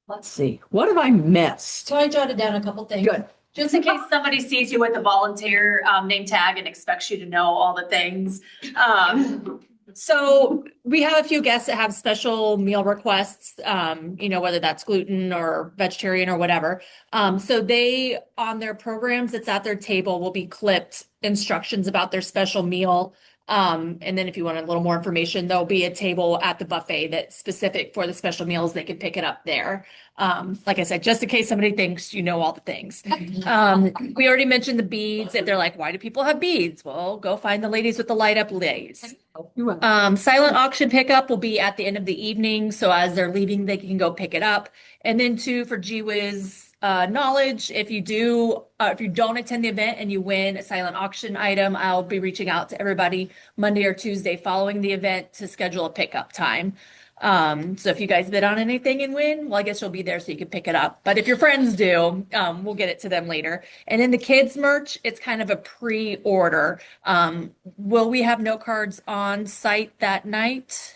Let's see. What have I missed? So I jotted down a couple things. Good. Just in case somebody sees you with a volunteer name tag and expects you to know all the things. So we have a few guests that have special meal requests, whether that's gluten or vegetarian or whatever. So they, on their programs that's at their table, will be clipped instructions about their special meal. And then if you want a little more information, there'll be a table at the buffet that's specific for the special meals. They can pick it up there. Like I said, just in case somebody thinks you know all the things. We already mentioned the beads. If they're like, why do people have beads? Well, go find the ladies with the light up lays. Silent auction pickup will be at the end of the evening. So as they're leaving, they can go pick it up. And then for GWiz knowledge, if you don't attend the event and you win a silent auction item, I'll be reaching out to everybody Monday or Tuesday following the event to schedule a pickup time. So if you guys bid on anything and win, well, I guess you'll be there so you can pick it up. But if your friends do, we'll get it to them later. And then the kids merch, it's kind of a pre-order. Will we have note cards on site that night?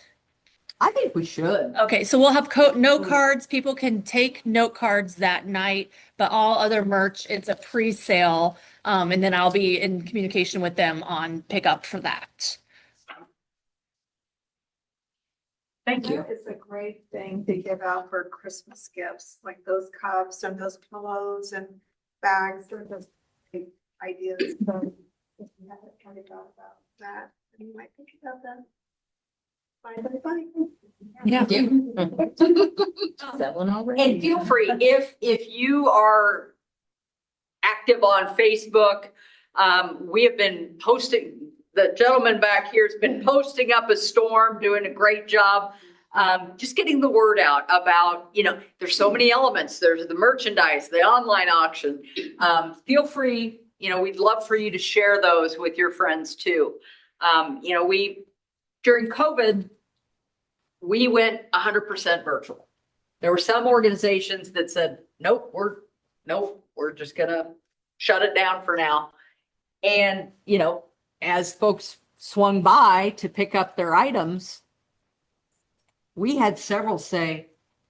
I think we should. Okay, so we'll have note cards. People can take note cards that night, but all other merch, it's a pre-sale. And then I'll be in communication with them on pickup for that. Thank you. It's a great thing to give out for Christmas gifts, like those cups and those pillows and bags and those big ideas. So if you haven't kind of thought about that, you might think about that. Yeah. That one already. And feel free, if you are active on Facebook, we have been posting, the gentleman back here has been posting up a storm, doing a great job. Just getting the word out about, there's so many elements. There's the merchandise, the online auction. Feel free, we'd love for you to share those with your friends too. During COVID, we went 100% virtual. There were some organizations that said, nope, we're just gonna shut it down for now. And, as folks swung by to pick up their items, we had several say,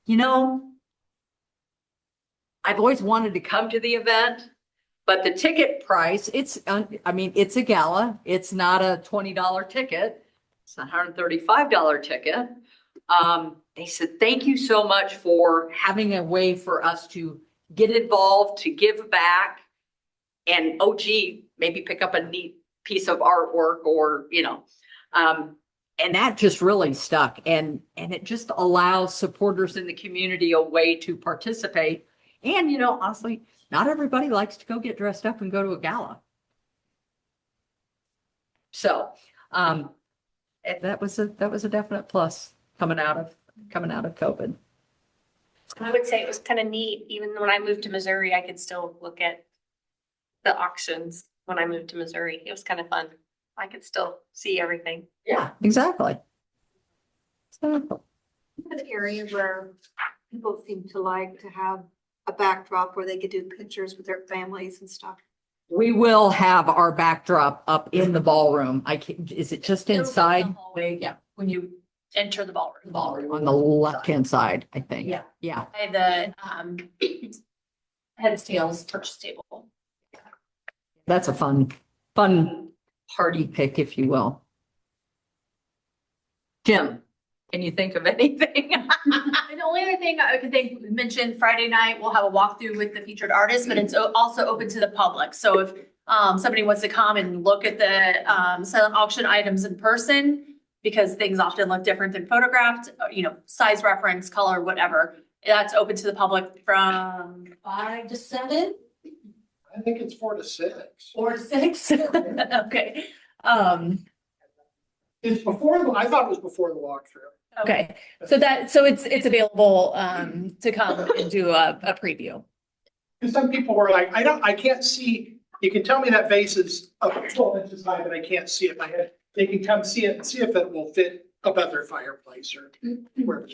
I I've always wanted to come to the event, but the ticket price, I mean, it's a gala. It's not a $20 ticket. It's a $135 ticket. They said, thank you so much for having a way for us to get involved, to give back. And, oh, gee, maybe pick up a neat piece of artwork or, and that just really stuck. And it just allows supporters in the community a way to participate. And, honestly, not everybody likes to go get dressed up and go to a gala. So, that was a definite plus coming out of COVID. I would say it was kind of neat. Even when I moved to Missouri, I could still look at the auctions when I moved to Missouri. It was kind of fun. I could still see everything. Yeah, exactly. An area where people seem to like to have a backdrop where they could do pictures with their families and stuff. We will have our backdrop up in the ballroom. Is it just inside? The hallway, yeah, when you enter the ballroom. On the left-hand side, I think. Yeah. Yeah. By the heads, tails purchase table. That's a fun party pick, if you will. Jim, can you think of anything? And the only other thing I could think, mention Friday night, we'll have a walkthrough with the featured artists, but it's also open to the public. So if somebody wants to come and look at the silent auction items in person, because things often look different than photographed, size reference, color, whatever, that's open to the public from 5 to 7. I think it's 4 to 6. 4 to 6. Okay. It's I thought it was before the walkthrough. Okay. So it's available to come and do a preview. Because some people were like, I can't see, you can tell me that vase is up 12 inches high, but I can't see it. They can come see it and see if it will fit above their fireplace or wherever.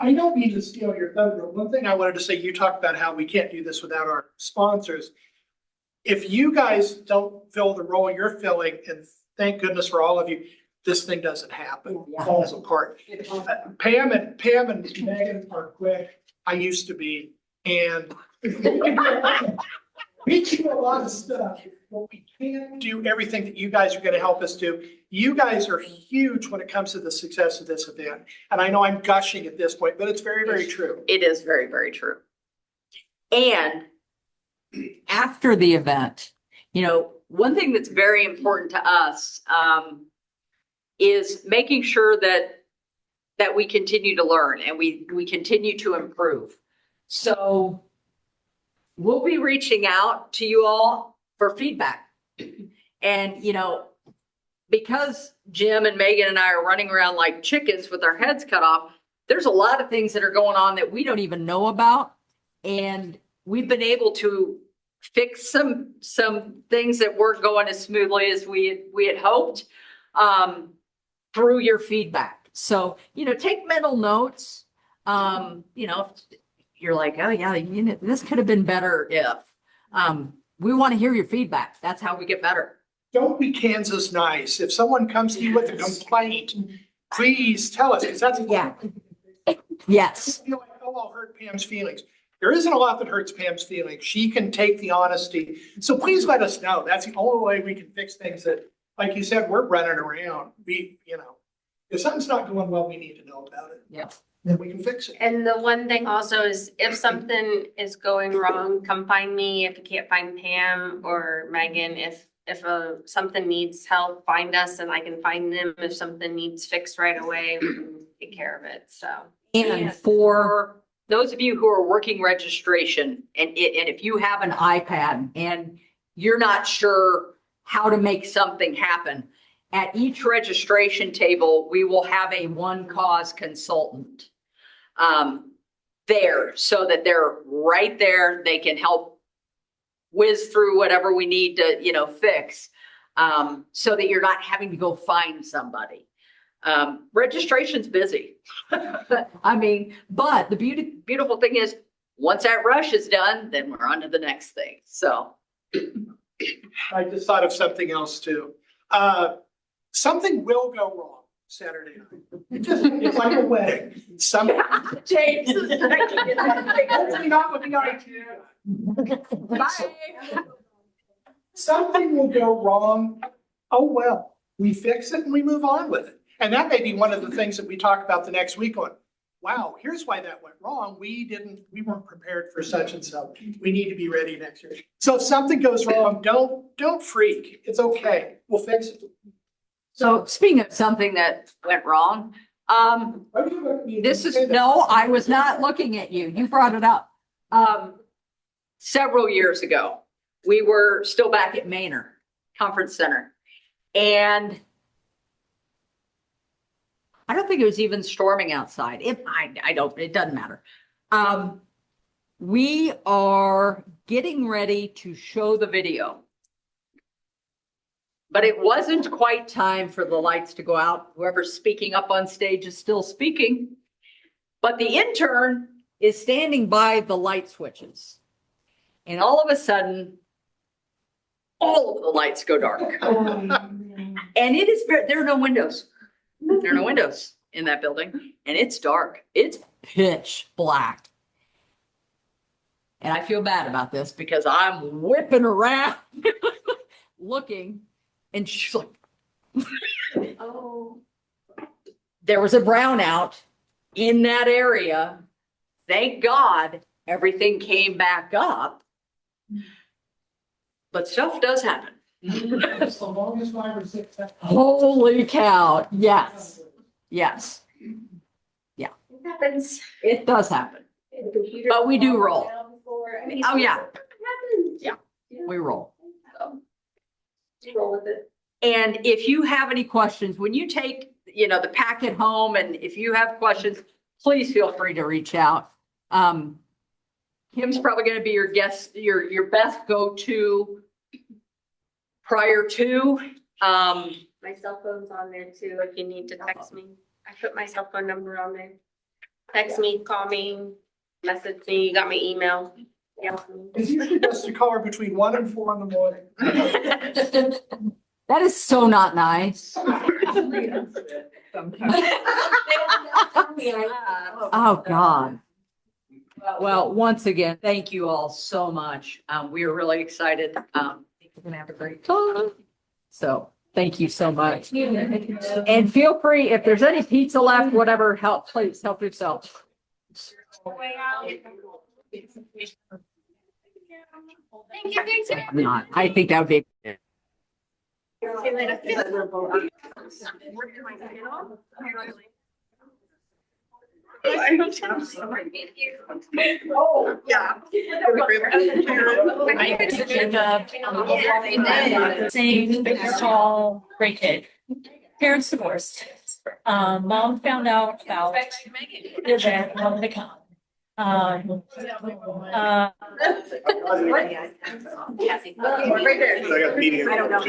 I don't mean to steal your thunder. One thing I wanted to say, you talked about how we can't do this without our sponsors. If you guys don't fill the role you're filling, and thank goodness for all of you, this thing doesn't happen. It falls apart. Pam and Megan are quick. I used to be, and we do a lot of stuff, but we can't do everything that you guys are going to help us do. You guys are huge when it comes to the success of this event. And I know I'm gushing at this point, but it's very, very true. It is very, very true. And after the event, one thing that's very important to us is making sure that we continue to learn and we continue to improve. So we'll be reaching out to you all for feedback. And, because Jim and Megan and I are running around like chickens with our heads cut off, there's a lot of things that are going on that we don't even know about. And we've been able to fix some things that weren't going as smoothly as we had hoped through your feedback. So, take mental notes. You're like, oh yeah, this could have been better if. We want to hear your feedback. That's how we get better. Don't be Kansas nice. If someone comes to you with a complaint, please tell us, because that's. Yeah. Yes. I'll hurt Pam's feelings. There isn't a lot that hurts Pam's feelings. She can take the honesty. So please let us know. That's the only way we can fix things that, like you said, we're running around. If something's not going well, we need to know about it. Yeah. Then we can fix it. And the one thing also is if something is going wrong, come find me. If you can't find Pam or Megan, if something needs help, find us and I can find them. If something needs fixed right away, we can take care of it. So. And for those of you who are working registration and if you have an iPad and you're not sure how to make something happen, at each registration table, we will have a one cause consultant there so that they're right there. They can help whiz through whatever we need to, fix so that you're not having to go find somebody. Registration's busy. I mean, but the beautiful thing is once that rush is done, then we're on to the next thing. So I just thought of something else too. Something will go wrong. Saturday night. It's like a wedding. James. Hopefully not with the IT. Something will go wrong. Oh, well, we fix it and we move on with it. And that may be one of the things that we talk about the next week on. Wow, here's why that went wrong. We weren't prepared for such and so. We need to be ready next year. So if something goes wrong, don't freak. It's okay. We'll fix it. So speaking of something that went wrong, no, I was not looking at you. You brought it up. Several years ago, we were still back at Manor Conference Center. And I don't think it was even storming outside. It doesn't matter. We are getting ready to show the video. But it wasn't quite time for the lights to go out. Whoever's speaking up on stage is still speaking. But the intern is standing by the light switches. And all of a sudden, all of the lights go dark. And it is, there are no windows. There are no windows in that building. And it's dark. It's pitch black. And I feel bad about this because I'm whipping around looking. And she's like, oh, there was a brownout in that area. Thank God everything came back up. But stuff does happen. It's the longest 5 or 6 seconds. Holy cow. Yes. Yes. Yeah. It happens. It does happen. But we do roll. Oh, yeah. Yeah. We roll. Roll with it. And if you have any questions, when you take, the packet home, and if you have questions, please feel free to reach out. Kim's probably going to be your guest, your best go-to prior to. My cell phone's on there too, if you need to text me. I put my cell phone number on there. Text me, call me, message me, you got my email. Yeah. It's usually best to call her between 1 and 4 in the morning. That is so not nice. Oh, God. Well, once again, thank you all so much. We are really excited. We're going to have a great time. So thank you so much. And feel free, if there's any pizza left, whatever, please help yourself. Not. I think that would be. Oh, yeah. Same, big, tall, great kid. Parents divorced. Mom found out about the event, wanted to come. Right there. I got meeting. I don't know how.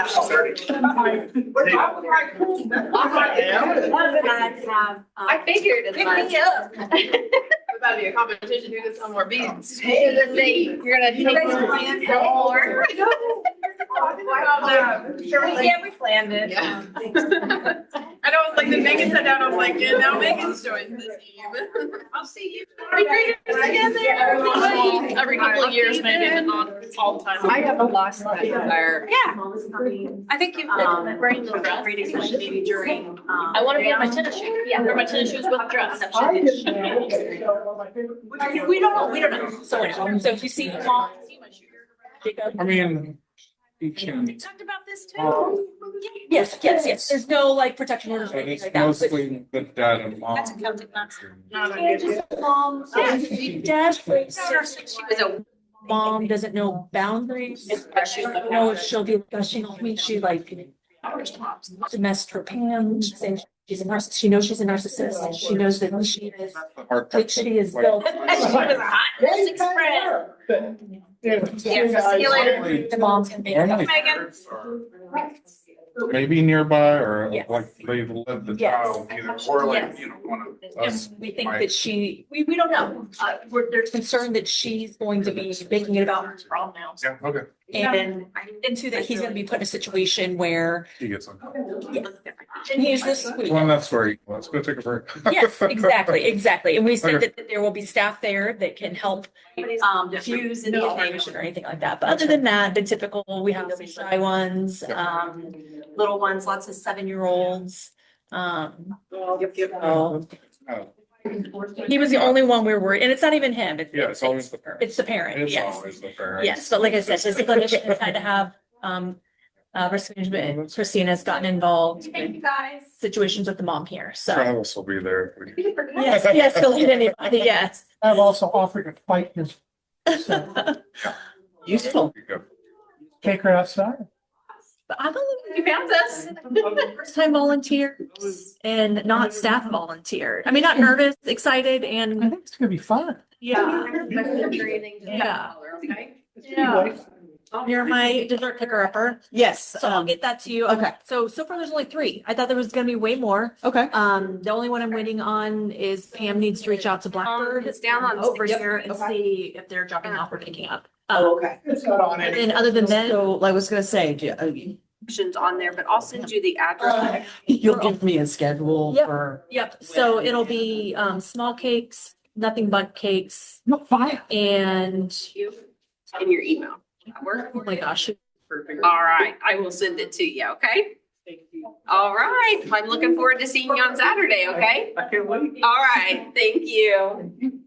I figured as much. Pick me up. About to be a competition, who gets some more beans. You're gonna take more. Yeah, we planned it. Yeah. I know, it's like the Megan sat down, I was like, yeah, now Megan's joined this team. I'll see you. Every couple of years, maybe, but not all the time. I haven't lost that desire. Yeah. I think you've been wearing the reading session maybe during. I want to wear my tennis shoes. Yeah, wear my tennis shoes with a dress. We don't know. So if you see mom. I mean, you can. We talked about this too. Yes. There's no protection orders or anything like that. Mostly the dad and mom. That's a Celtic nuts. Mom. Dad, mom doesn't know boundaries. She doesn't know if she'll be gushing on me. She messed her pants. Saying she's a narcissist. She knows she's a narcissist. She knows that she is she is built. The mom's gonna be Megan. Maybe nearby or Yes. like they let the Yes. child either or like, Yes. one of us. And we think might- that we don't know. They're concerned that she's going to be making it about her problem now. Yeah, okay. And into that he's gonna be put in a situation where He gets some. And he's this sweet. Well, that's where, let's go take a break. Yes, exactly. And we said Okay. that there will be staff there that can help diffuse any information or anything like that. But other than that, the typical, we have some shy ones, little ones, lots of 7-year-olds. So he was the only one we were worried, and it's not even him. Yeah, it's always the parent. It's the parent, It's yes. always the parent. Yes, but like I said, as a clinician, I tried to have, risk management. Christina's gotten involved in situations with the mom here, so. Travis will be there. Yes, he'll hit anybody, yes. I've also offered to fight his. So, Useful. take her outside. But I believe You found us. first time volunteer and not staff volunteer. I mean, not nervous, excited, I and think it's gonna be fun. yeah. Yeah. Yeah. You're my dessert picker upper. Yes. So I'll get that to you. Okay. So far there's only 3. I thought there was gonna be way more. Okay. The only one I'm waiting on is Pam needs to reach out to Blackbird It's down on. over Yep. here and see if they're dropping off or picking up. Okay. It's not on And it. then other than that, So I was gonna say, Options on there, but I'll send you the address. you'll give me a schedule Yep. for. yep, so it'll be small cakes, nothing but cakes, No, fine. and You in your email. That work? oh my gosh. All right, I will send it to you, okay? All right, I'm looking forward to seeing you on Saturday, okay? I can't wait. All right, thank you.